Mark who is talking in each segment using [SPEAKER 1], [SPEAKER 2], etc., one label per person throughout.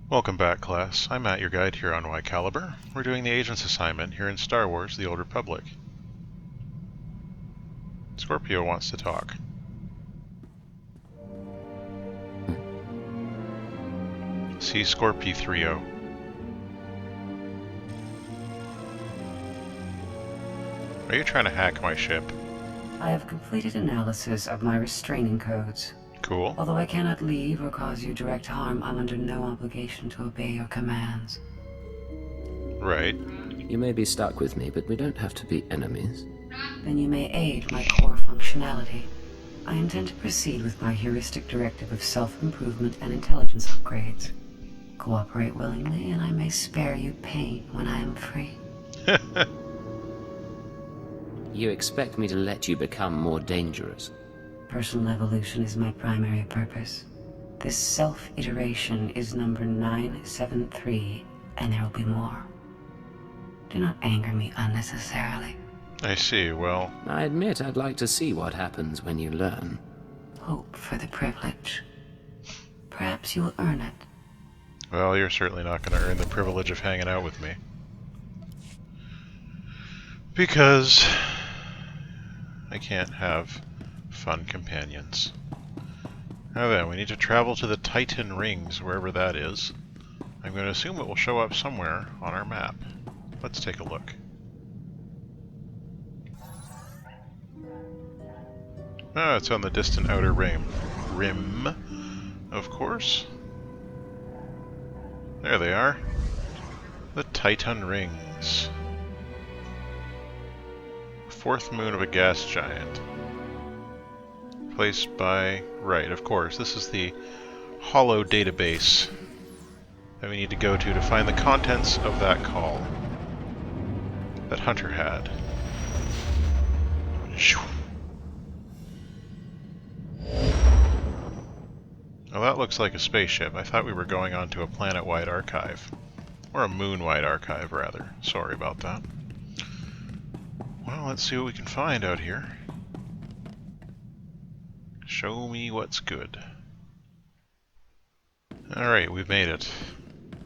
[SPEAKER 1] Welcome back, class. I'm Matt, your guide here on Whycalibur. We're doing the Agent's assignment here in Star Wars: The Old Republic. Scorpio wants to talk. See Scorpio 30. Are you trying to hack my ship?
[SPEAKER 2] I have completed analysis of my restraining codes.
[SPEAKER 1] Cool.
[SPEAKER 2] Although I cannot leave or cause you direct harm, I'm under no obligation to obey your commands.
[SPEAKER 1] Right.
[SPEAKER 3] You may be stuck with me, but we don't have to be enemies.
[SPEAKER 2] Then you may aid my core functionality. I intend to proceed with my heuristic directive of self-improvement and intelligence upgrades. Cooperate willingly, and I may spare you pain when I am free.
[SPEAKER 3] You expect me to let you become more dangerous?
[SPEAKER 2] Personal evolution is my primary purpose. This self-iteration is number 973, and there will be more. Do not anger me unnecessarily.
[SPEAKER 1] I see. Well,
[SPEAKER 3] I admit I'd like to see what happens when you learn.
[SPEAKER 2] Hope for the privilege. Perhaps you will earn it.
[SPEAKER 1] well, you're certainly not going to earn the privilege of hanging out with me. Because I can't have fun companions. Now then, we need to travel to the Titan Rings, wherever that is. I'm going to assume it will show up somewhere on our map. Let's take a look. Ah, it's on the distant outer rim, of course. There they are. The Titan Rings. Fourth moon of a gas giant. Placed by... right, of course. This is the holo database that we need to go to find the contents of that call that Hunter had. Well, that looks like a spaceship. I thought we were going on to a planet-wide archive. Or a moon-wide archive, rather. Sorry about that. Well, let's see what we can find out here. Show me what's good. Alright, we've made it.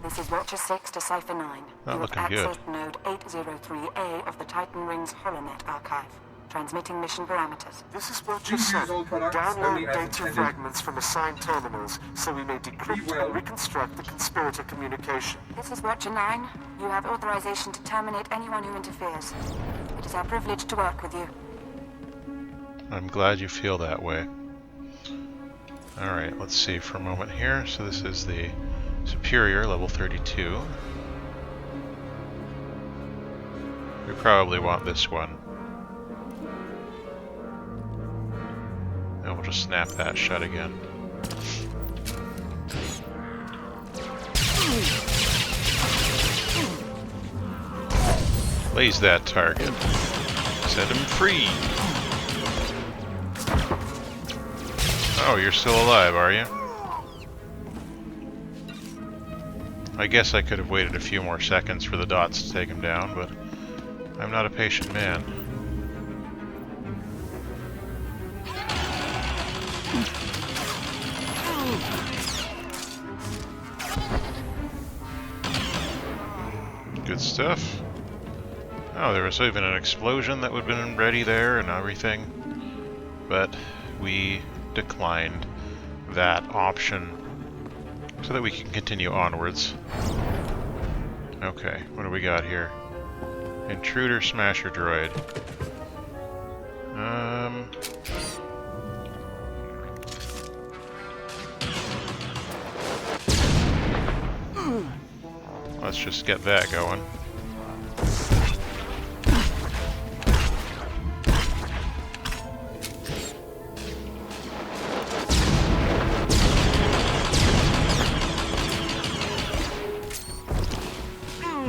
[SPEAKER 4] This is Watcher 6 to Cipher 9.
[SPEAKER 1] Not
[SPEAKER 4] You have
[SPEAKER 1] looking good.
[SPEAKER 4] accessed node 803A of the Titan Rings HoloNet archive. Transmitting mission parameters.
[SPEAKER 5] This is what you said. Download data fragments from assigned terminals so we may decrypt and reconstruct the conspirator communication.
[SPEAKER 4] This is Watcher 9. You have authorization to terminate anyone who interferes. It is our privilege to work with you.
[SPEAKER 1] I'm glad you feel that way. Alright, let's see for a moment here. So this is the Superior, level 32. We probably want this one. And we'll just snap that shut again. Lays that target. Set him free! Oh, you're still alive, are you? I guess I could have waited a few more seconds for the dots to take him down, but I'm not a patient man. Good stuff. Oh, there was even an explosion that would have been ready there and everything, but we declined that option so that we can continue onwards. Okay, what do we got here? Intruder Smasher Droid. Let's just get that going.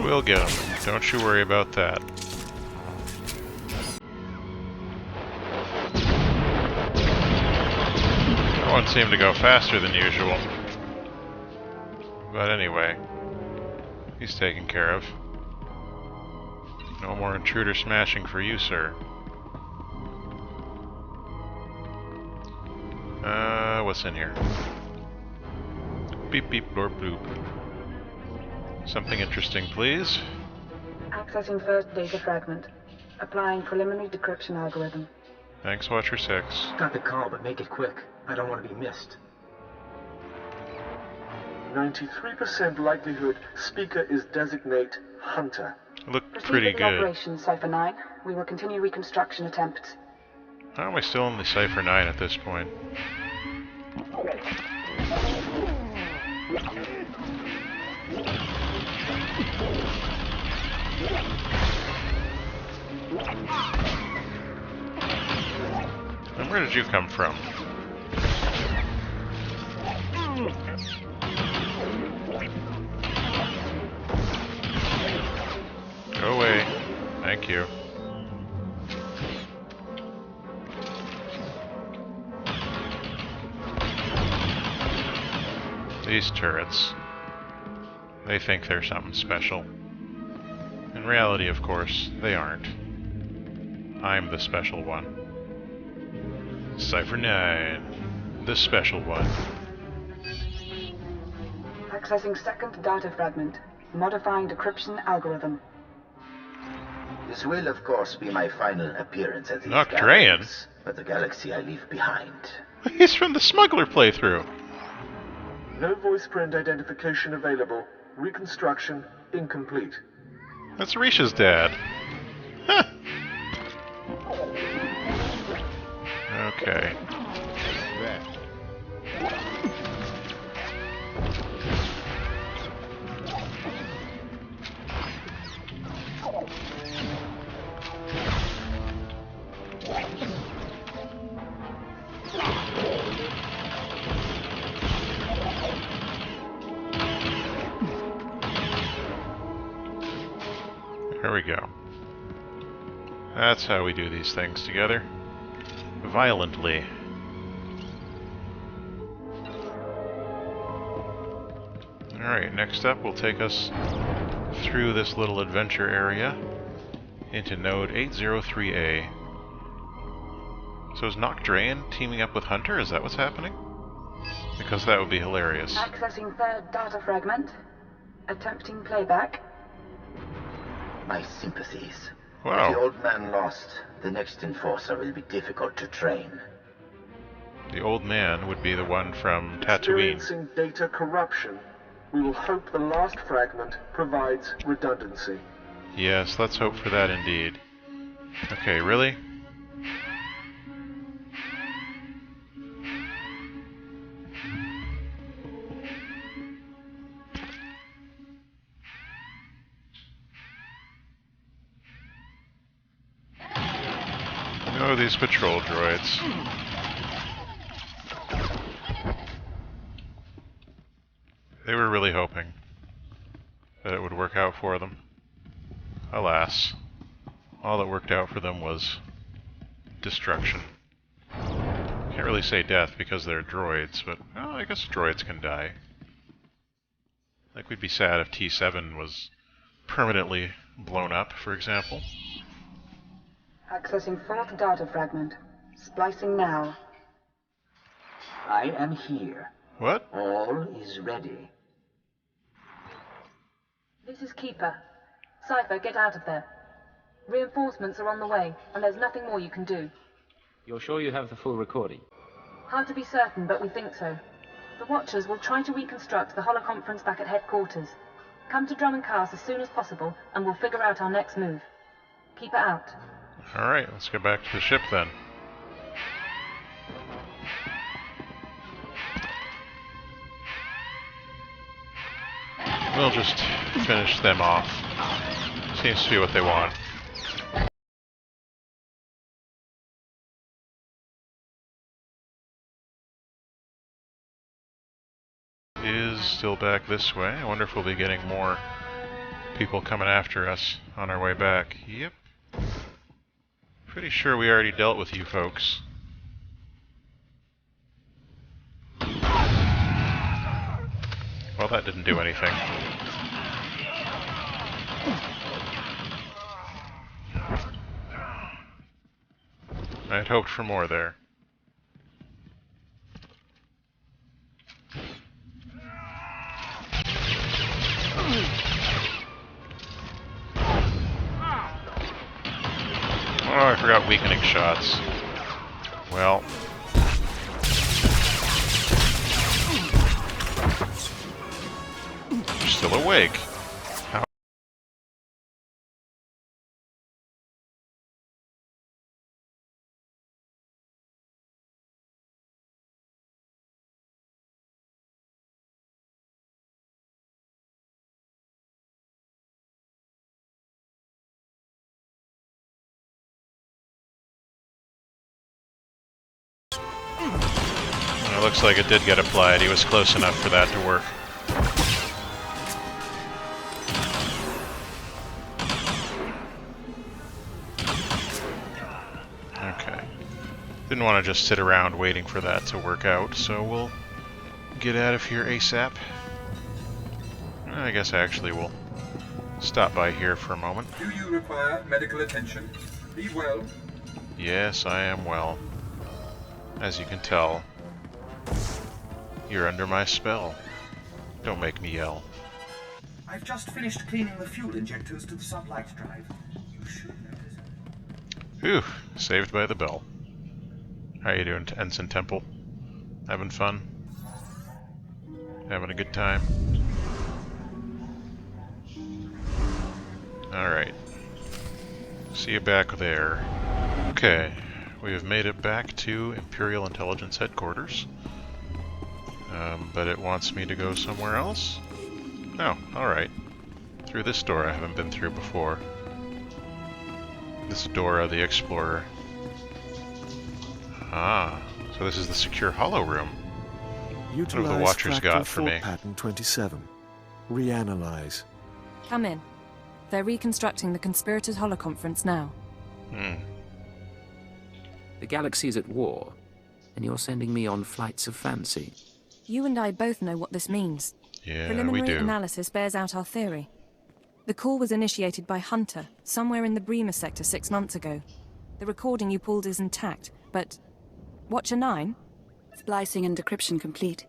[SPEAKER 1] We'll get him. Don't you worry about that. That one seemed to go faster than usual. But anyway, he's taken care of. No more intruder smashing for you, sir. What's in here? Beep beep blorp bloop. Something interesting, please.
[SPEAKER 4] Accessing first data fragment. Applying preliminary decryption algorithm.
[SPEAKER 1] Thanks, Watcher 6.
[SPEAKER 6] Got the call, but make it quick. I don't want to be missed.
[SPEAKER 5] 93% likelihood speaker is designate Hunter.
[SPEAKER 1] Look
[SPEAKER 4] Proceed
[SPEAKER 1] pretty
[SPEAKER 4] with
[SPEAKER 1] good.
[SPEAKER 4] Operation Cipher 9. We will continue reconstruction attempts.
[SPEAKER 1] How am I still only Cipher 9 at this point? And where did you come from? Go away. Thank you. These turrets. They think they're something special. In reality, of course, they aren't. I'm the special one. Cipher 9. The special one.
[SPEAKER 4] Accessing second data fragment. Modifying decryption algorithm.
[SPEAKER 7] This will, of course, be my final appearance at these
[SPEAKER 1] Noctrayan?
[SPEAKER 7] gatherings, but the galaxy I leave behind.
[SPEAKER 1] He's from the smuggler playthrough.
[SPEAKER 5] No voice print identification available. Reconstruction incomplete.
[SPEAKER 1] That's Risha's dad. Huh. Okay. There we go. That's how we do these things together. Violently. Alright, next up will take us through this little adventure area into node 803A. So is Noctrayan teaming up with Hunter? Is that what's happening? Because that would be hilarious.
[SPEAKER 4] Accessing third data fragment. Attempting playback.
[SPEAKER 7] My sympathies.
[SPEAKER 1] Wow.
[SPEAKER 7] If the old man lost, the next enforcer will be difficult to train.
[SPEAKER 1] The old man would be the one from Tatooine.
[SPEAKER 5] Experiencing data corruption. We will hope the last fragment provides redundancy.
[SPEAKER 1] Yes, let's hope for that indeed. Okay, really? Oh, these patrol droids. They were really hoping that it would work out for them. Alas, all that worked out for them was destruction. Can't really say death because they're droids, but well, I guess droids can die. Like, we'd be sad if T7 was permanently blown up, for example.
[SPEAKER 4] Accessing fourth data fragment. Splicing now.
[SPEAKER 6] I am here.
[SPEAKER 1] What?
[SPEAKER 7] All is ready.
[SPEAKER 4] This is Keeper. Cipher, get out of there. Reinforcements are on the way, and there's nothing more you can do.
[SPEAKER 3] You're sure you have the full recording?
[SPEAKER 4] Hard to be certain, but we think so. The Watchers will try to reconstruct the holoconference back at headquarters. Come to Drum and Cast as soon as possible, and we'll figure out our next move. Keeper out.
[SPEAKER 1] Alright, let's get back to the ship then. We'll just finish them off. Seems to be what they want. Is still back this way. I wonder if we'll be getting more people coming after us on our way back. Yep. Pretty sure we already dealt with you folks. Well, that didn't do anything. I had hoped for more there. forgot weakening shots. Well. You're still awake. How? It looks like it did get applied. He was close enough for that to work. Okay. Didn't want to just sit around waiting for that to work out, so we'll get out of here ASAP. I guess I actually will stop by here for a moment.
[SPEAKER 8] Do you require medical attention? Be well.
[SPEAKER 1] Yes, I am well. As you can tell, you're under my spell. Don't make me yell.
[SPEAKER 9] I've just finished cleaning the fuel injectors to the sublight drive. You should notice.
[SPEAKER 1] Whew, saved by the bell. How you doing, Ensign Temple? Having fun? Having a good time? Alright. See you back there. Okay, we have made it back to Imperial Intelligence Headquarters. But it wants me to go somewhere else? Oh, alright. Through this door I haven't been through before. This is Dora the Explorer. Ah, so this is the secure hollow room. What have the Watchers got for me?
[SPEAKER 10] Pattern 27. Reanalyze.
[SPEAKER 11] Come in. They're reconstructing the conspirators' holoconference now.
[SPEAKER 3] The galaxy's at war, and you're sending me on flights of fancy.
[SPEAKER 11] You and I both know what this means.
[SPEAKER 1] Yeah,
[SPEAKER 11] Preliminary
[SPEAKER 1] we do.
[SPEAKER 11] analysis bears out our theory. The call was initiated by Hunter, somewhere in the Bremer sector 6 months ago. The recording you pulled is intact, but... Watcher 9?
[SPEAKER 12] Splicing and decryption complete.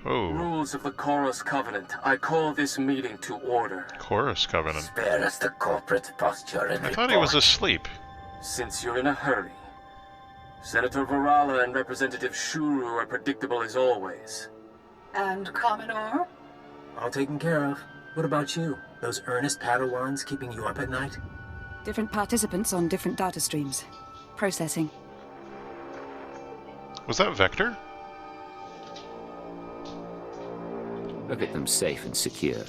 [SPEAKER 1] Oh.
[SPEAKER 13] Rules of the Chorus Covenant. I call this meeting to order.
[SPEAKER 1] Chorus Covenant.
[SPEAKER 7] Spare us the corporate posture and
[SPEAKER 1] I thought he was asleep.
[SPEAKER 13] Since you're in a hurry, Senator Varala and Representative Shuru are predictable as always.
[SPEAKER 12] And Commodore?
[SPEAKER 6] All taken care of. What about you? Those earnest Padawans keeping you up at night?
[SPEAKER 12] Different participants on different data streams. Processing.
[SPEAKER 1] Was that Vector?
[SPEAKER 3] Look at them safe and secure.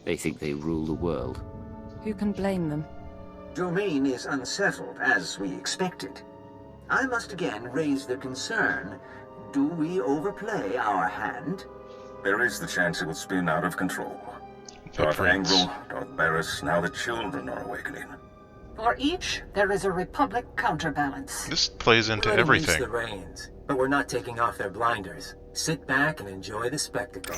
[SPEAKER 3] They think they rule the world.
[SPEAKER 11] Who can blame them?
[SPEAKER 14] Domain is unsettled, as we expected. I must again raise the concern. Do we overplay our hand?
[SPEAKER 15] There is the chance it will spin out of control. Darth Angral, Darth Barris, now the children are awakening.
[SPEAKER 12] For each, there is a Republic counterbalance.
[SPEAKER 1] This plays into
[SPEAKER 6] We're letting loose
[SPEAKER 1] everything.
[SPEAKER 6] the reins, but we're not taking off their blinders. Sit back and enjoy the spectacle.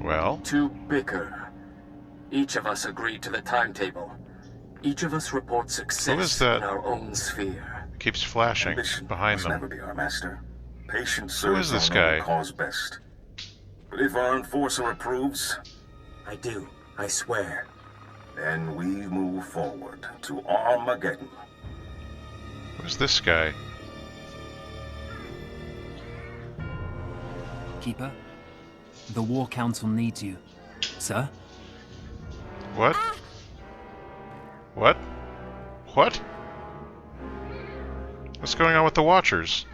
[SPEAKER 1] Well?
[SPEAKER 13] To bicker. Each of us agreed to the timetable. Each of us reports
[SPEAKER 1] Who is
[SPEAKER 13] success
[SPEAKER 1] that?
[SPEAKER 13] in our own sphere.
[SPEAKER 1] It keeps flashing
[SPEAKER 15] Ambition
[SPEAKER 1] behind
[SPEAKER 15] must
[SPEAKER 1] them.
[SPEAKER 15] never be our master. Patience
[SPEAKER 1] Who is
[SPEAKER 15] serves
[SPEAKER 1] this
[SPEAKER 15] our noble
[SPEAKER 1] guy?
[SPEAKER 15] cause best. But if our enforcer approves,
[SPEAKER 6] I do. I swear.
[SPEAKER 15] then we move forward to Armageddon.
[SPEAKER 1] Who's this guy?
[SPEAKER 16] Keeper, the War Council needs you. Sir?
[SPEAKER 1] What? What? What? What's going on with the Watchers?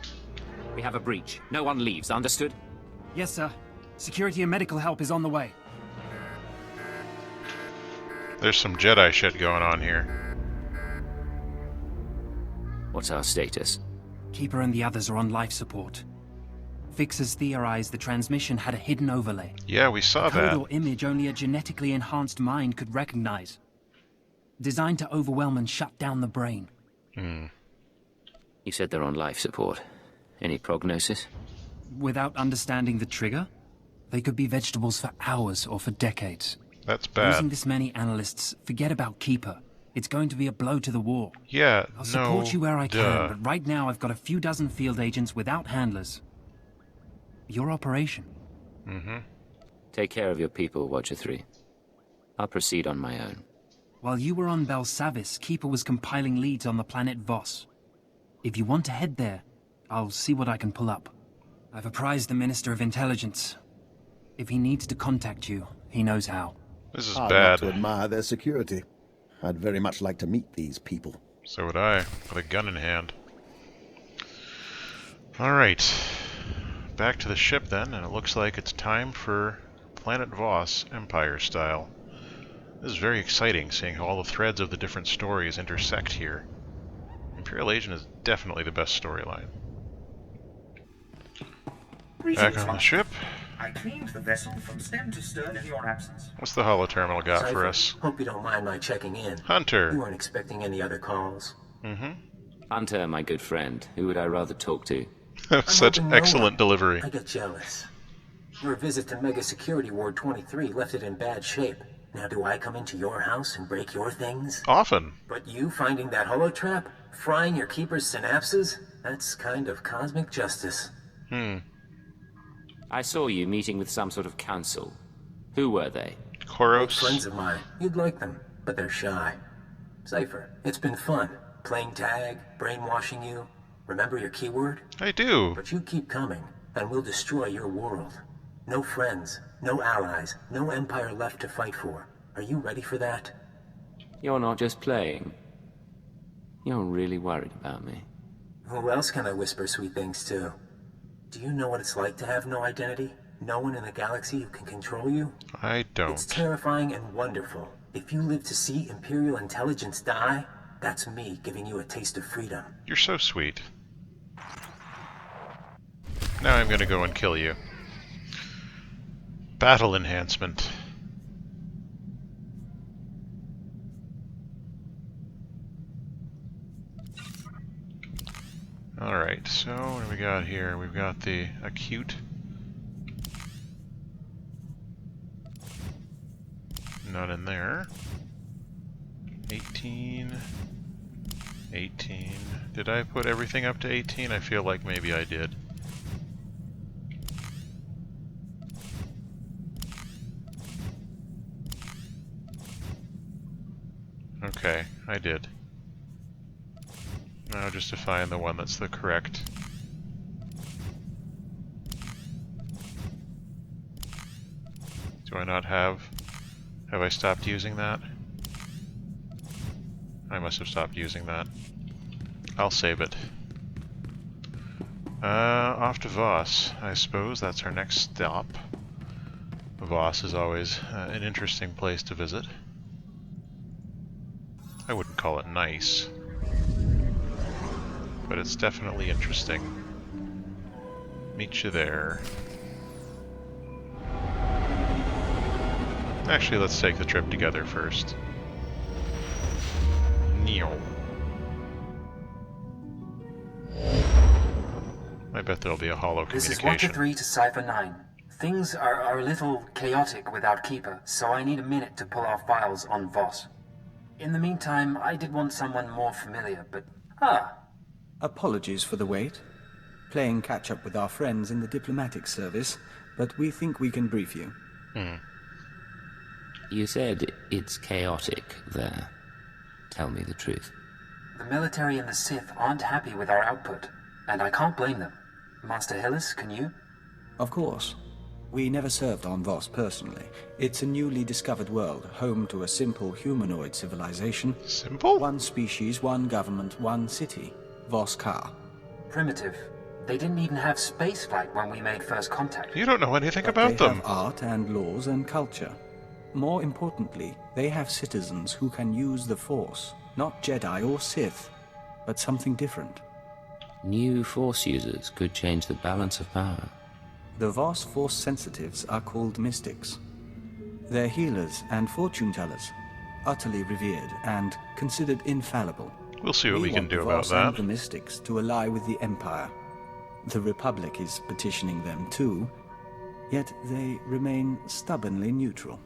[SPEAKER 3] We have a breach. No one leaves, understood?
[SPEAKER 16] Yes, sir. Security and medical help is on the way.
[SPEAKER 1] There's some Jedi shit going on here.
[SPEAKER 3] What's our status?
[SPEAKER 16] Keeper and the others are on life support. Fixers theorized the transmission had a hidden overlay.
[SPEAKER 1] Yeah, we saw
[SPEAKER 16] a code
[SPEAKER 1] that.
[SPEAKER 16] or image only a genetically enhanced mind could recognize. Designed to overwhelm and shut down the brain.
[SPEAKER 3] You said they're on life support. Any prognosis?
[SPEAKER 16] Without understanding the trigger, they could be vegetables for hours or for decades.
[SPEAKER 1] That's bad.
[SPEAKER 16] Losing this many analysts, forget about Keeper. It's going to be a blow to the war.
[SPEAKER 1] Yeah,
[SPEAKER 16] I'll support you where I
[SPEAKER 1] duh.
[SPEAKER 16] can, but right now I've got a few dozen field agents without handlers. Your operation.
[SPEAKER 1] Mm-hmm.
[SPEAKER 3] Take care of your people, Watcher 3. I'll proceed on my own.
[SPEAKER 16] While you were on Belsavis, Keeper was compiling leads on the planet Voss. If you want to head there, I'll see what I can pull up. I've apprised the Minister of Intelligence. If he needs to contact you, he knows how.
[SPEAKER 1] This is
[SPEAKER 17] I'd
[SPEAKER 1] bad.
[SPEAKER 17] like to admire their security. I'd very much like to meet these people.
[SPEAKER 1] So would I, with a gun in hand. Alright. Back to the ship then, and it looks like it's time for Planet Voss, Empire style. This is very exciting, seeing how all the threads of the different stories intersect here. Imperial Agent is definitely the best storyline. Back on the ship.
[SPEAKER 9] I cleaned the vessel from stem to stern in your absence.
[SPEAKER 1] What's the holoterminal got for us?
[SPEAKER 14] Hope you don't mind my checking in.
[SPEAKER 1] Hunter.
[SPEAKER 14] You weren't expecting any other calls.
[SPEAKER 1] Mm-hmm.
[SPEAKER 3] Hunter, my good friend. Who would I rather talk to?
[SPEAKER 1] Such excellent delivery.
[SPEAKER 14] I get jealous. Your visit to Mega Security Ward 23 left it in bad shape. Now do I come into your house and break your things?
[SPEAKER 1] Often.
[SPEAKER 14] But you finding that holotrap? Frying your keeper's synapses? That's kind of cosmic justice.
[SPEAKER 3] I saw you meeting with some sort of council. Who were they?
[SPEAKER 1] Koros.
[SPEAKER 14] Friends of mine. You'd like them, but they're shy. Cypher, it's been fun. Playing tag, brainwashing you. Remember your keyword?
[SPEAKER 1] I do.
[SPEAKER 14] But you keep coming, and we'll destroy your world. No friends, no allies, no empire left to fight for. Are you ready for that?
[SPEAKER 3] You're not just playing. You're really worried about me.
[SPEAKER 14] Who else can I whisper sweet things to? Do you know what it's like to have no identity? No one in the galaxy who can control you?
[SPEAKER 1] I don't.
[SPEAKER 14] It's terrifying and wonderful. If you live to see Imperial intelligence die, that's me giving you a taste of freedom.
[SPEAKER 1] You're so sweet. Now I'm gonna go and kill you. Battle enhancement. Alright, so what do we got here? We've got the acute. Not in there. 18. 18. Did I put everything up to 18? I feel like maybe I did. Okay, I did. Now just to find the one that's the correct. Do I not have... Have I stopped using that? I must have stopped using that. I'll save it. Off to Voss, I suppose. That's our next stop. Voss is always an interesting place to visit. I wouldn't call it nice, but it's definitely interesting. Meet you there. Actually, let's take the trip together first. Neo. I bet there'll be a holo
[SPEAKER 6] This is
[SPEAKER 1] communication.
[SPEAKER 6] Watcher 3 to Cypher 9. Things are a little chaotic without Keeper, so I need a minute to pull off files on Voss. In the meantime, I did want someone more familiar, but...
[SPEAKER 18] Apologies for the wait. Playing catch-up with our friends in the diplomatic service, but we think we can brief you.
[SPEAKER 3] You said it's chaotic there. Tell me the truth.
[SPEAKER 6] The military and the Sith aren't happy with our output, and I can't blame them. Master Hillis, can you?
[SPEAKER 18] Of course. We never served on Voss personally. It's a newly discovered world, home to a simple humanoid civilization.
[SPEAKER 1] Simple?
[SPEAKER 18] One species, one government, one city. Voss Ka.
[SPEAKER 6] Primitive. They didn't even have spaceflight when we made first contact.
[SPEAKER 1] You don't know anything
[SPEAKER 18] But
[SPEAKER 1] about
[SPEAKER 18] they
[SPEAKER 1] them.
[SPEAKER 18] have art and laws and culture. More importantly, they have citizens who can use the Force. Not Jedi or Sith, but something different.
[SPEAKER 3] New Force users could change the balance of power.
[SPEAKER 18] The Voss Force sensitives are called mystics. They're healers and fortune tellers, utterly revered and considered infallible.
[SPEAKER 1] We'll see what we can
[SPEAKER 18] want
[SPEAKER 1] do
[SPEAKER 18] the
[SPEAKER 1] about
[SPEAKER 18] Voss
[SPEAKER 1] that.
[SPEAKER 18] and the mystics to ally with the Empire. The Republic is petitioning them too, yet they remain stubbornly neutral.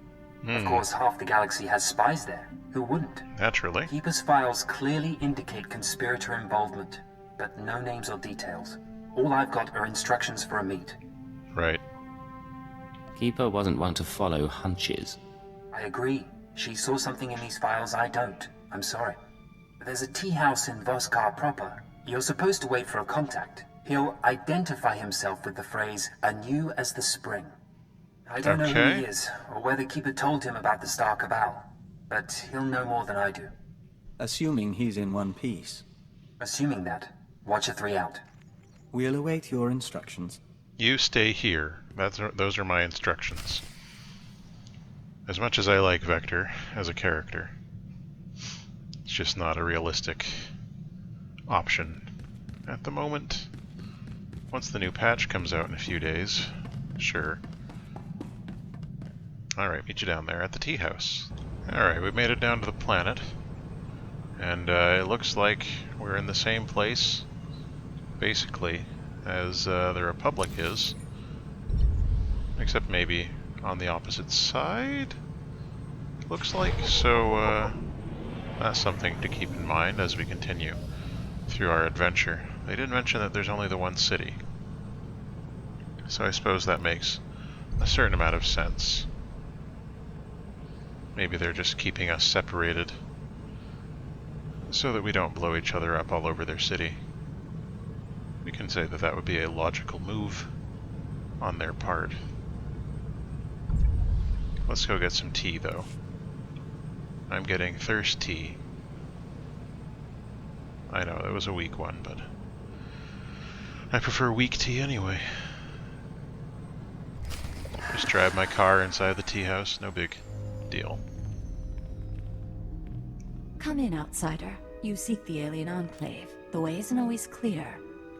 [SPEAKER 6] Of course, half the galaxy has spies there. Who wouldn't?
[SPEAKER 1] Naturally.
[SPEAKER 6] Keeper's files clearly indicate conspirator involvement, but no names or details. All I've got are instructions for a meet.
[SPEAKER 1] Right.
[SPEAKER 3] Keeper wasn't one to follow hunches.
[SPEAKER 6] I agree. She saw something in these files I don't. I'm sorry. There's a tea house in Voskar proper. You're supposed to wait for a contact. He'll identify himself with the phrase, anew as the spring. I don't know who he is, or whether Keeper told him about the Star Cabal, but he'll know more than I do.
[SPEAKER 18] Assuming he's in one piece.
[SPEAKER 6] Assuming that, Watcher 3 out.
[SPEAKER 18] We'll await your instructions.
[SPEAKER 1] You stay here. Those are my instructions. As much as I like Vector as a character, it's just not a realistic option at the moment. Once the new patch comes out in a few days, sure. Alright, meet you down there at the tea house. Alright, we've made it down to the planet. And it looks like we're in the same place, basically, as the Republic is. Except maybe on the opposite side, looks like. So, that's something to keep in mind as we continue through our adventure. They did mention that there's only the one city. So I suppose that makes a certain amount of sense. Maybe they're just keeping us separated so that we don't blow each other up all over their city. We can say that that would be a logical move on their part. Let's go get some tea, though. I'm getting thirsty. I know, that was a weak one, but I prefer weak tea anyway. Just drive my car inside the tea house, no big deal.
[SPEAKER 19] Come in, outsider. You seek the alien enclave. The way isn't always clear.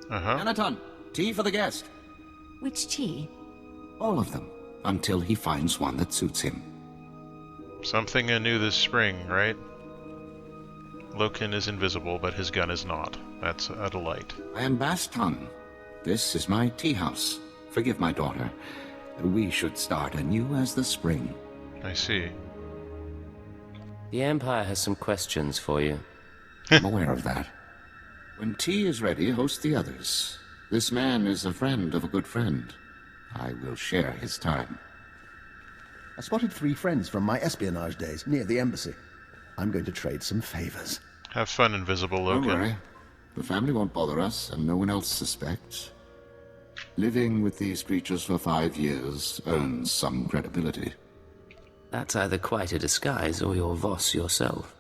[SPEAKER 20] Anaton, tea for the guest.
[SPEAKER 19] Which tea?
[SPEAKER 20] All of them, until he finds one that suits him.
[SPEAKER 1] Something anew this spring, right? Loken is invisible, but his gun is not. That's a delight.
[SPEAKER 20] I am Baston. This is my tea house. Forgive my daughter. We should start anew as the spring.
[SPEAKER 1] I see.
[SPEAKER 3] The Empire has some questions for you.
[SPEAKER 20] I'm aware of that. When tea is ready, host the others. This man is a friend of a good friend. I will share his time.
[SPEAKER 17] I spotted 3 friends from my espionage days near the embassy. I'm going to trade some favors.
[SPEAKER 1] Have fun, Invisible Loken.
[SPEAKER 20] Don't worry. The family won't bother us, and no one else suspects. Living with these creatures for 5 years earns some credibility.
[SPEAKER 3] That's either quite a disguise, or you're Voss yourself.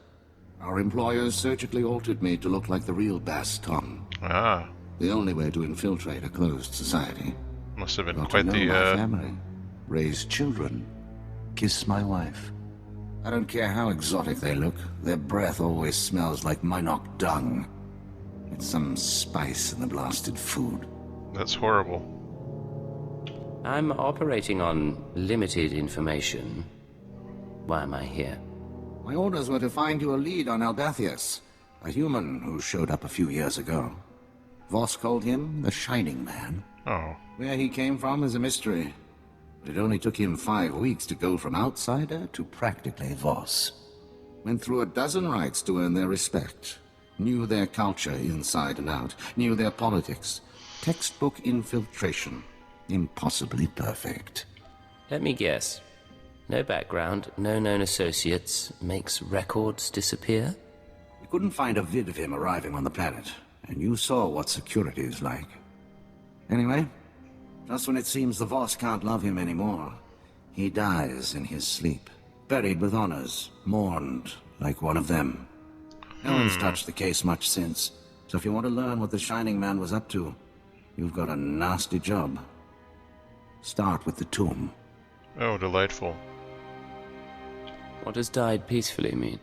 [SPEAKER 20] Our employers surgically altered me to look like the real Baston.
[SPEAKER 1] Ah.
[SPEAKER 20] The only way to infiltrate a closed society.
[SPEAKER 1] Must have been
[SPEAKER 20] Got
[SPEAKER 1] quite
[SPEAKER 20] to know
[SPEAKER 1] the,
[SPEAKER 20] my family, raise children, kiss my wife. I don't care how exotic they look, their breath always smells like Minok dung. It's some spice in the blasted food.
[SPEAKER 1] That's horrible.
[SPEAKER 3] I'm operating on limited information. Why am I here?
[SPEAKER 20] My orders were to find you a lead on Albathius, a human who showed up a few years ago. Voss called him the Shining Man.
[SPEAKER 1] Oh.
[SPEAKER 20] Where he came from is a mystery. But it only took him 5 weeks to go from outsider to practically Voss. Went through a dozen rites to earn their respect. Knew their culture inside and out. Knew their politics. Textbook infiltration. Impossibly perfect.
[SPEAKER 3] Let me guess. No background, no known associates, makes records disappear?
[SPEAKER 20] We couldn't find a vid of him arriving on the planet, and you saw what security is like. Anyway, just when it seems the Voss can't love him anymore, he dies in his sleep. Buried with honors, mourned like one of them. No one's touched the case much since, so if you want to learn what the Shining Man was up to, you've got a nasty job. Start with the tomb.
[SPEAKER 1] Oh, delightful.
[SPEAKER 3] What does died peacefully mean?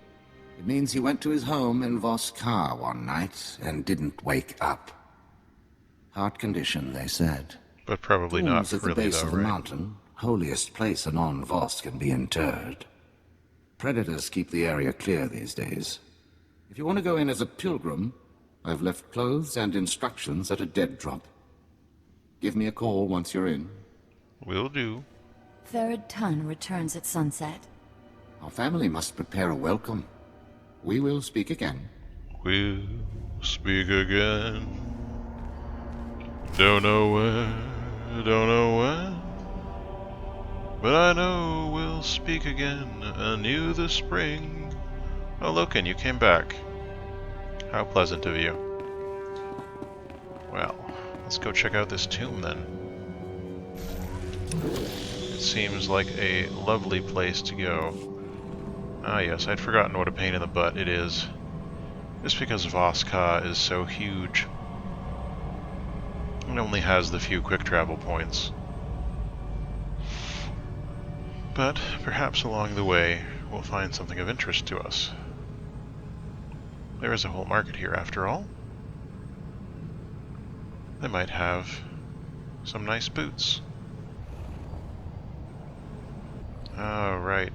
[SPEAKER 20] It means he went to his home in Voskar one night and didn't wake up. Heart condition, they said.
[SPEAKER 1] But probably not
[SPEAKER 20] Tombs at the
[SPEAKER 1] really,
[SPEAKER 20] base
[SPEAKER 1] though,
[SPEAKER 20] of the
[SPEAKER 1] right?
[SPEAKER 20] mountain, holiest place a non-Voss can be interred. Predators keep the area clear these days. If you want to go in as a pilgrim, I've left clothes and instructions at a dead drop. Give me a call once you're in.
[SPEAKER 1] Will do.
[SPEAKER 19] Third ton returns at sunset.
[SPEAKER 20] Our family must prepare a welcome. We will speak again.
[SPEAKER 1] We'll speak again. Don't know where, don't know when, but I know we'll speak again anew this spring. Oh, Loken, you came back. How pleasant of you. Well, let's go check out this tomb then. It seems like a lovely place to go. Ah yes, I'd forgotten what a pain in the butt it is. Just because Voss is so huge. It only has the few quick travel points. But perhaps along the way we'll find something of interest to us. There is a whole market here after all. They might have some nice boots. Oh, right.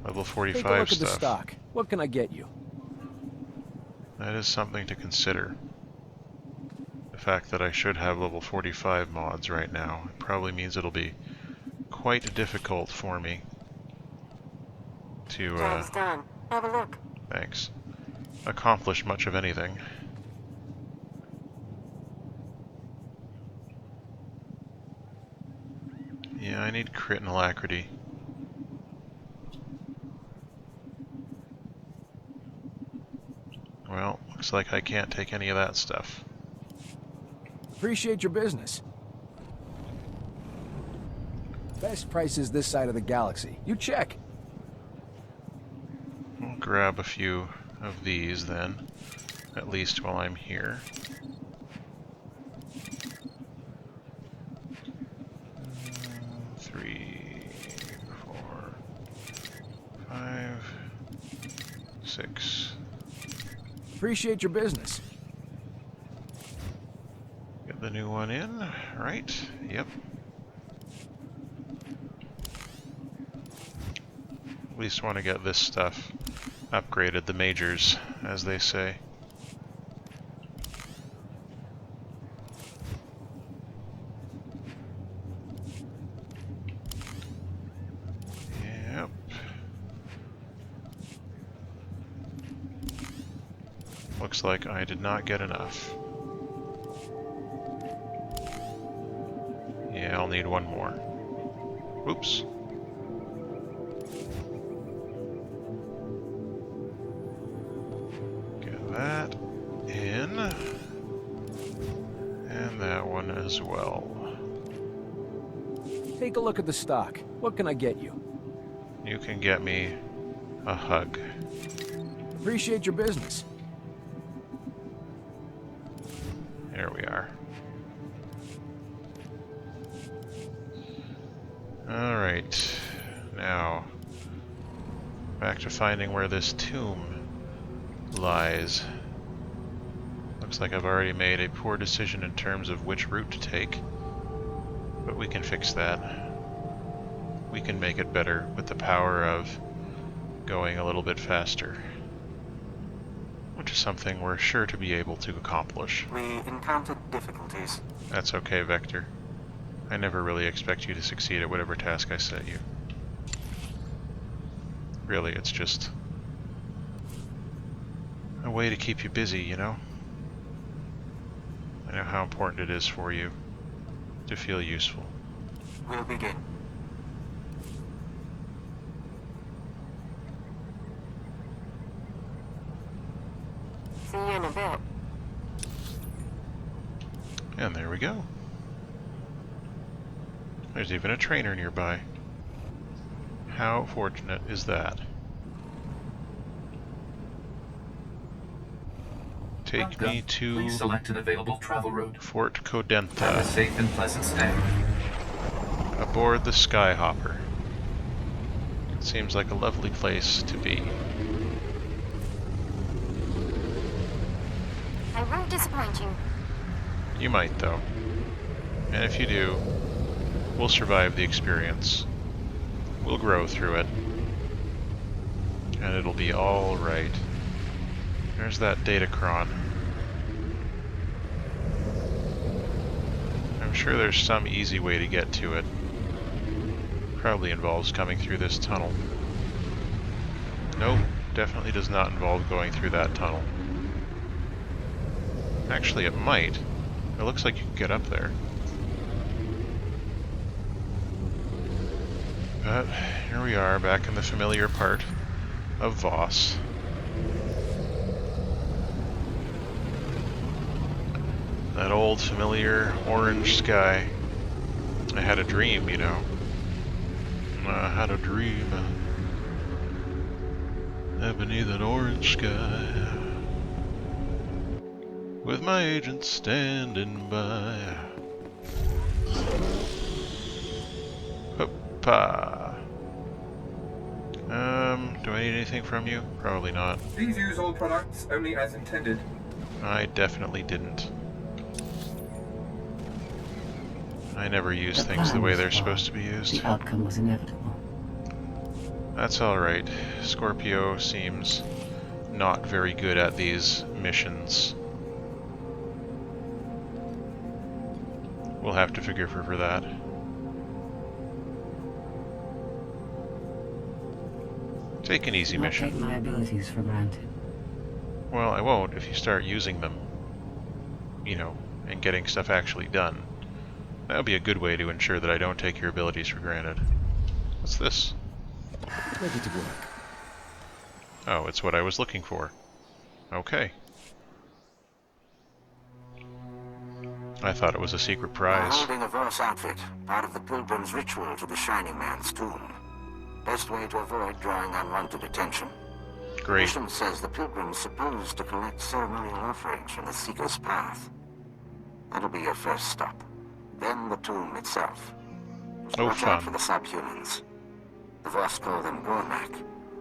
[SPEAKER 1] Level 45
[SPEAKER 21] Take a look
[SPEAKER 1] stuff.
[SPEAKER 21] at the stock. What can I get you?
[SPEAKER 1] That is something to consider. The fact that I should have level 45 mods right now probably means it'll be quite difficult for me to,
[SPEAKER 22] Job's done. Have a look.
[SPEAKER 1] Thanks. Accomplish much of anything. Yeah, I need crit and alacrity. Well, looks like I can't take any of that stuff.
[SPEAKER 21] Appreciate your business. Best prices this side of the galaxy. You check.
[SPEAKER 1] I'll grab a few of these then, at least while I'm here. Three, 4, 5, 6.
[SPEAKER 21] Appreciate your business.
[SPEAKER 1] Get the new one in, right? Yep. At least want to get this stuff upgraded, the majors, as they say. Yep. Looks like I did not get enough. Yeah, I'll need one more. Oops. Get that in. And that one as well.
[SPEAKER 21] Take a look at the stock. What can I get you?
[SPEAKER 1] You can get me a hug.
[SPEAKER 21] Appreciate your business.
[SPEAKER 1] There we are. Alright, now back to finding where this tomb lies. Looks like I've already made a poor decision in terms of which route to take, but we can fix that. We can make it better with the power of going a little bit faster, which is something we're sure to be able to accomplish.
[SPEAKER 5] We encountered difficulties.
[SPEAKER 1] That's okay, Vector. I never really expect you to succeed at whatever task I set you. Really, it's just a way to keep you busy, you know? I know how important it is for you to feel useful.
[SPEAKER 5] We'll begin.
[SPEAKER 22] See you in a bit.
[SPEAKER 1] And there we go. There's even a trainer nearby. How fortunate is that? Take me to
[SPEAKER 23] Please select an available travel route.
[SPEAKER 1] Fort
[SPEAKER 23] Have a
[SPEAKER 1] Codenta.
[SPEAKER 23] safe and pleasant stay.
[SPEAKER 1] Aboard the Skyhopper. It seems like a lovely place to be.
[SPEAKER 22] I won't disappoint you.
[SPEAKER 1] You might, though. And if you do, we'll survive the experience. We'll grow through it. And it'll be all right. There's that Datacron. I'm sure there's some easy way to get to it. Probably involves coming through this tunnel. Nope, definitely does not involve going through that tunnel. Actually, it might. It looks like you can get up there. But here we are, back in the familiar part of Voss. That old familiar orange sky. I had a dream, you know. I had a dream. Beneath an orange sky. With my agent standing by. Hoppa. Do I need anything from you? Probably not.
[SPEAKER 9] Please use all products only as intended.
[SPEAKER 1] I definitely didn't. I never use things the way they're supposed to be used.
[SPEAKER 2] The outcome was inevitable.
[SPEAKER 1] That's alright. Scorpio seems not very good at these missions. We'll have to forgive her for that. Take an easy mission.
[SPEAKER 2] Take my abilities for granted.
[SPEAKER 1] Well, I won't if you start using them, you know, and getting stuff actually done. That would be a good way to ensure that I don't take your abilities for granted. What's this?
[SPEAKER 17] Ready to work.
[SPEAKER 1] Oh, it's what I was looking for. Okay. I thought it was a secret prize.
[SPEAKER 4] Holding a Voss outfit, part of the pilgrim's ritual to the Shining Man's tomb. Best way to avoid drawing unwanted attention.
[SPEAKER 1] Great.
[SPEAKER 4] Tradition says the pilgrim's supposed to collect ceremonial offerings from the Seeker's path. That'll be your first stop. Then the tomb itself.
[SPEAKER 1] Oh,
[SPEAKER 4] watch
[SPEAKER 1] fun.
[SPEAKER 4] out for the subhumans. The Voss call them Gormak,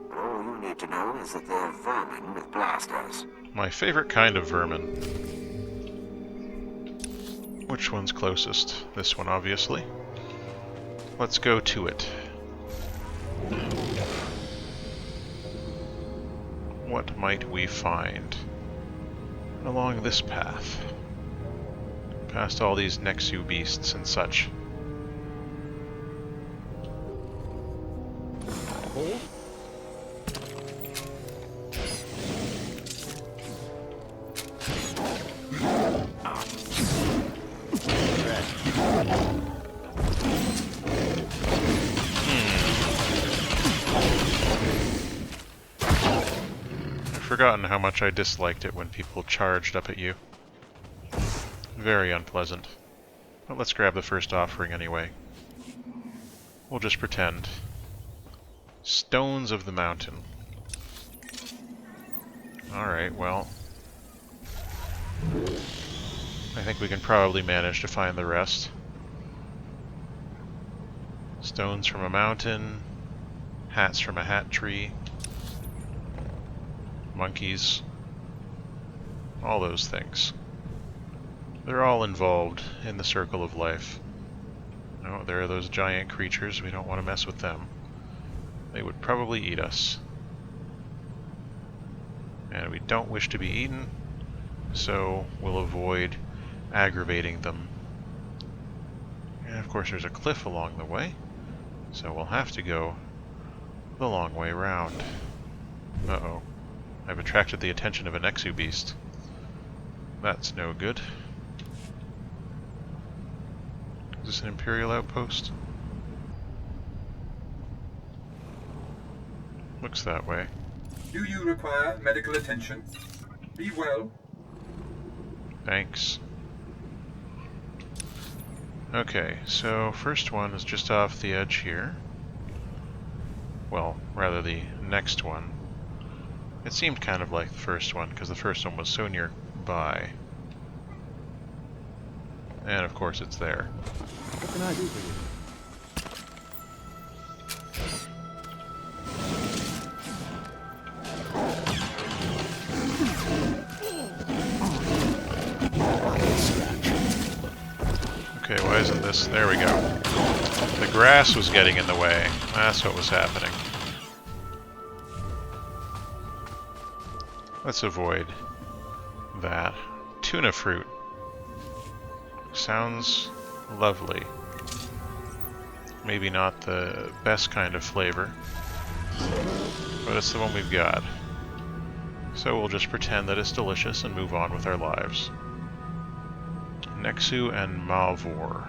[SPEAKER 4] but all you need to know is that they're vermin with blasters.
[SPEAKER 1] My favorite kind of vermin. Which one's closest? This one, obviously. Let's go to it. What might we find along this path? Past all these Nexu beasts and such. I've forgotten how much I disliked it when people charged up at you. Very unpleasant. But let's grab the first offering anyway. We'll just pretend. Stones of the Mountain. Alright, well. I think we can probably manage to find the rest. Stones from a mountain. Hats from a hat tree. Monkeys. All those things. They're all involved in the circle of life. Oh, there are those giant creatures. We don't want to mess with them. They would probably eat us. And we don't wish to be eaten, so we'll avoid aggravating them. And of course there's a cliff along the way, so we'll have to go the long way round. Uh-oh. I've attracted the attention of a Nexu beast. That's no good. Is this an Imperial outpost? Looks that way.
[SPEAKER 9] Do you require medical attention? Be well.
[SPEAKER 1] Thanks. Okay, so first one is just off the edge here. Well, rather the next one. It seemed kind of like the first one, because the first one was so nearby. And of course it's there.
[SPEAKER 17] What can I do for you?
[SPEAKER 1] Okay, why isn't this? There we go. The grass was getting in the way. That's what was happening. Let's avoid that. Tuna fruit. Sounds lovely. Maybe not the best kind of flavor. but it's the one we've got. So we'll just pretend that it's delicious and move on with our lives. Nexu and Malvor.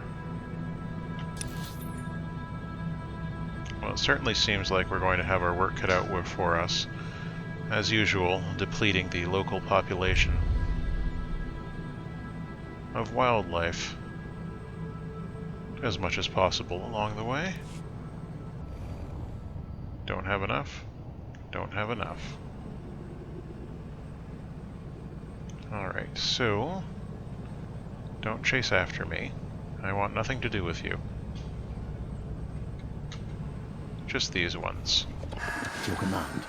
[SPEAKER 1] Well, it certainly seems like we're going to have our work cut out for us. As usual, depleting the local population of wildlife as much as possible along the way. Don't have enough. Don't have enough. Alright, so don't chase after me. I want nothing to do with you. Just these ones.
[SPEAKER 17] At your command.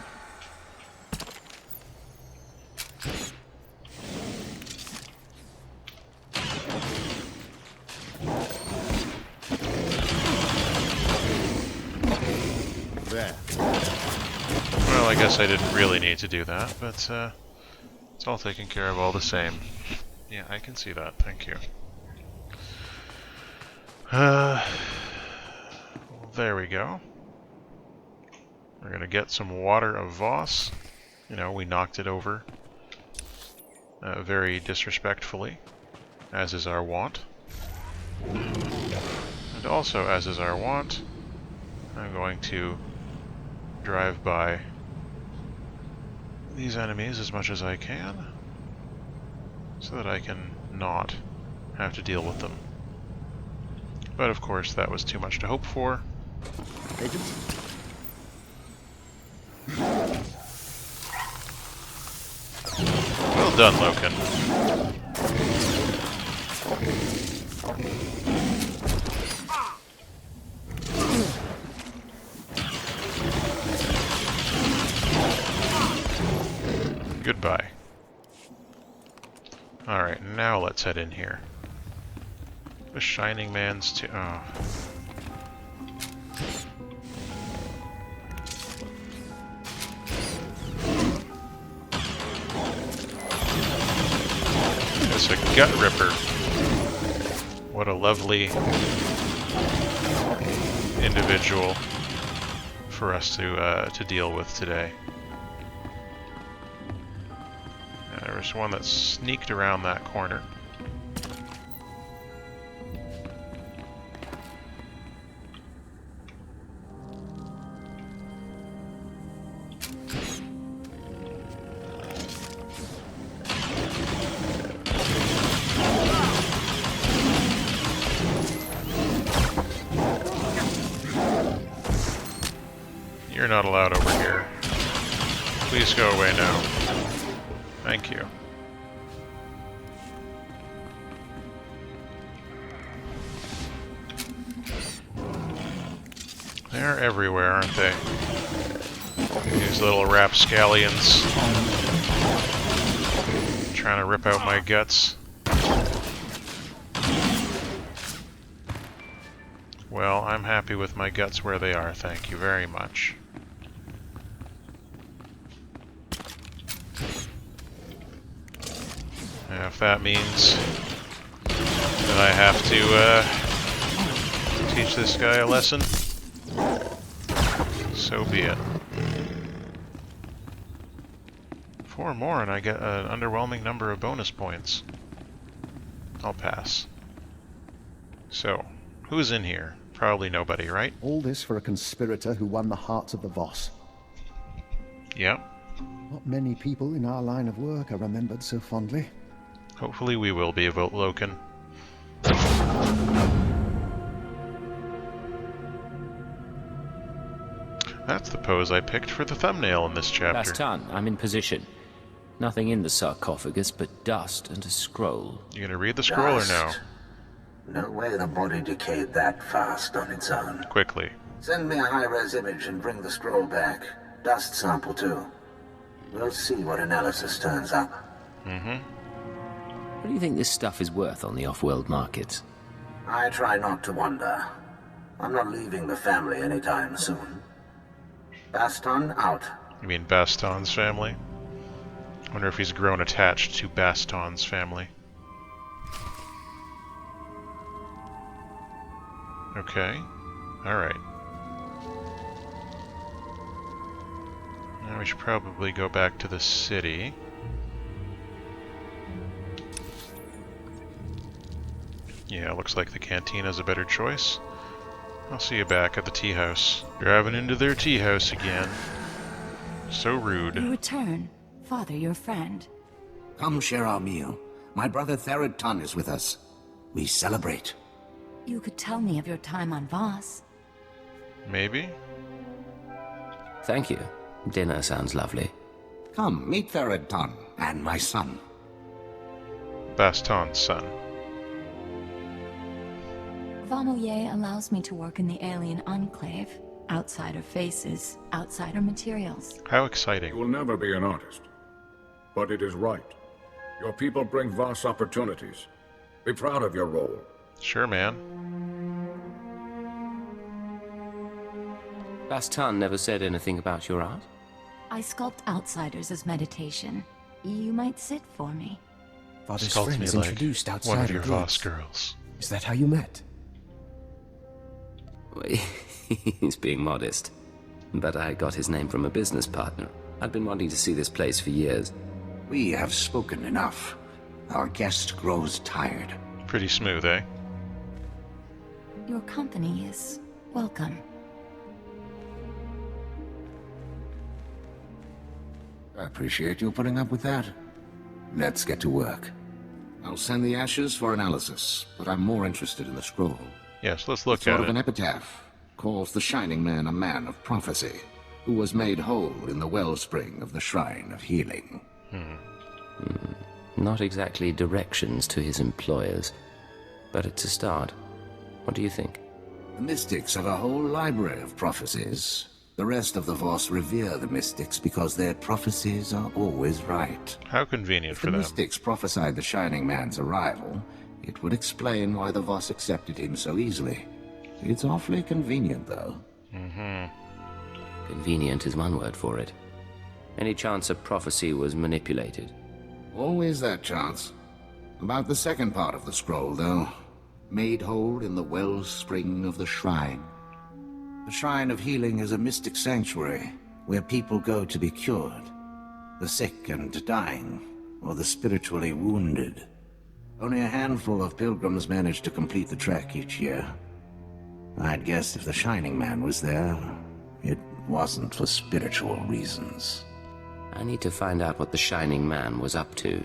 [SPEAKER 1] There. Well, I guess I didn't really need to do that, but it's all taken care of all the same. Yeah, I can see that. Thank you. There we go. We're gonna get some water of Voss. You know, we knocked it over very disrespectfully, as is our wont. And also, as is our wont, I'm going to drive by these enemies as much as I can, so that I can not have to deal with them. But of course, that was too much to hope for.
[SPEAKER 17] Agents?
[SPEAKER 1] Well done, Loken. Goodbye. Alright, now let's head in here. The Shining Man's too. Oh. It's a gut ripper. What a lovely individual for us to deal with today. There was one that sneaked around that corner. You're not allowed over here. Please go away now. Thank you. They're everywhere, aren't they? These little rapscallions. Trying to rip out my guts. Well, I'm happy with my guts where they are, thank you very much. If that means that I have to teach this guy a lesson, so be it. 4 more and I get an underwhelming number of bonus points. I'll pass. So, who's in here? Probably nobody, right?
[SPEAKER 17] All this for a conspirator who won the hearts of the Voss.
[SPEAKER 1] Yep.
[SPEAKER 17] Not many people in our line of work are remembered so fondly.
[SPEAKER 1] Hopefully we will be, Loken. That's the pose I picked for the thumbnail in this chapter.
[SPEAKER 3] Bastan, I'm in position. Nothing in the sarcophagus but dust and a scroll.
[SPEAKER 1] You gonna read the scroll or no?
[SPEAKER 14] No way the body decayed that fast on its own.
[SPEAKER 1] Quickly.
[SPEAKER 14] Send me a high-res image and bring the scroll back. Dust sample too. We'll see what analysis turns up.
[SPEAKER 3] Mm-hmm. What do you think this stuff is worth on the off-world market?
[SPEAKER 14] I try not to wonder. I'm not leaving the family anytime soon. Baston out.
[SPEAKER 1] You mean Baston's family? I wonder if he's grown attached to Baston's family. Okay. Alright. Now we should probably go back to the city. Yeah, looks like the cantina's a better choice. I'll see you back at the tea house. Driving into their tea house again. So rude.
[SPEAKER 19] You return. Father, your friend.
[SPEAKER 20] Come share our meal. My brother Therod Tun is with us. We celebrate.
[SPEAKER 19] You could tell me of your time on Voss.
[SPEAKER 1] Maybe?
[SPEAKER 3] Thank you. Dinner sounds lovely.
[SPEAKER 20] Come, meet Therod Tun and my son.
[SPEAKER 1] Baston's son.
[SPEAKER 19] Vamoye allows me to work in the alien enclave. Outsider faces, outsider materials.
[SPEAKER 1] How exciting.
[SPEAKER 7] You will never be an artist. But it is right. Your people bring Voss opportunities. Be proud of your role.
[SPEAKER 1] Sure, man.
[SPEAKER 3] Baston never said anything about your art?
[SPEAKER 19] I sculpt outsiders as meditation. You might sit for me.
[SPEAKER 8] Father's
[SPEAKER 1] Sculpt me
[SPEAKER 8] friends
[SPEAKER 1] like
[SPEAKER 8] introduced
[SPEAKER 1] one
[SPEAKER 8] outsider
[SPEAKER 1] of your Voss
[SPEAKER 8] groups.
[SPEAKER 1] girls.
[SPEAKER 8] Is that how you met?
[SPEAKER 3] He's being modest. But I got his name from a business partner. I've been wanting to see this place for years.
[SPEAKER 20] We have spoken enough. Our guest grows tired.
[SPEAKER 1] Pretty smooth, eh?
[SPEAKER 19] Your company is welcome.
[SPEAKER 20] I appreciate you putting up with that. Let's get to work. I'll send the ashes for analysis, but I'm more interested in the scroll.
[SPEAKER 1] Yes, let's look
[SPEAKER 20] Sort
[SPEAKER 1] at
[SPEAKER 20] of
[SPEAKER 1] it.
[SPEAKER 20] an epitaph. Calls the Shining Man a man of prophecy, who was made whole in the wellspring of the Shrine of Healing.
[SPEAKER 3] Not exactly directions to his employers, but it's a start. What do you think?
[SPEAKER 20] The Mystics have a whole library of prophecies. The rest of the Voss revere the Mystics because their prophecies are always right.
[SPEAKER 1] How convenient for
[SPEAKER 20] If the
[SPEAKER 1] them.
[SPEAKER 20] Mystics prophesied the Shining Man's arrival, it would explain why the Voss accepted him so easily. It's awfully convenient, though.
[SPEAKER 3] Convenient is one word for it. Any chance a prophecy was manipulated?
[SPEAKER 20] Always that chance. About the second part of the scroll, though. Made whole in the wellspring of the shrine. The Shrine of Healing is a mystic sanctuary where people go to be cured. The sick and dying, or the spiritually wounded. Only a handful of pilgrims manage to complete the trek each year. I'd guess if the Shining Man was there, it wasn't for spiritual reasons.
[SPEAKER 3] I need to find out what the Shining Man was up to.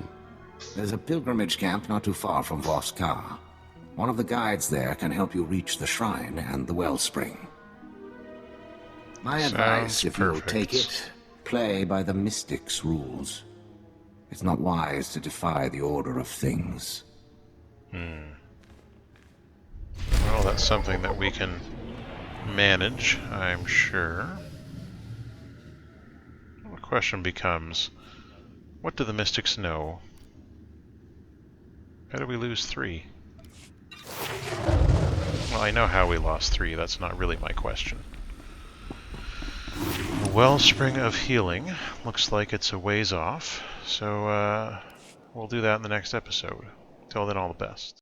[SPEAKER 20] There's a pilgrimage camp not too far from Voss. One of the guides there can help you reach the shrine and the wellspring. My advice, if you'll take it, play by the Mystic's rules. It's not wise to defy the order of things.
[SPEAKER 1] Well, that's something that we can manage, I'm sure. The question becomes, what do the Mystics know? How did we lose 3? Well, I know how we lost 3, that's not really my question. The Wellspring of Healing looks like it's a ways off, so we'll do that in the next episode. Till then, all the best.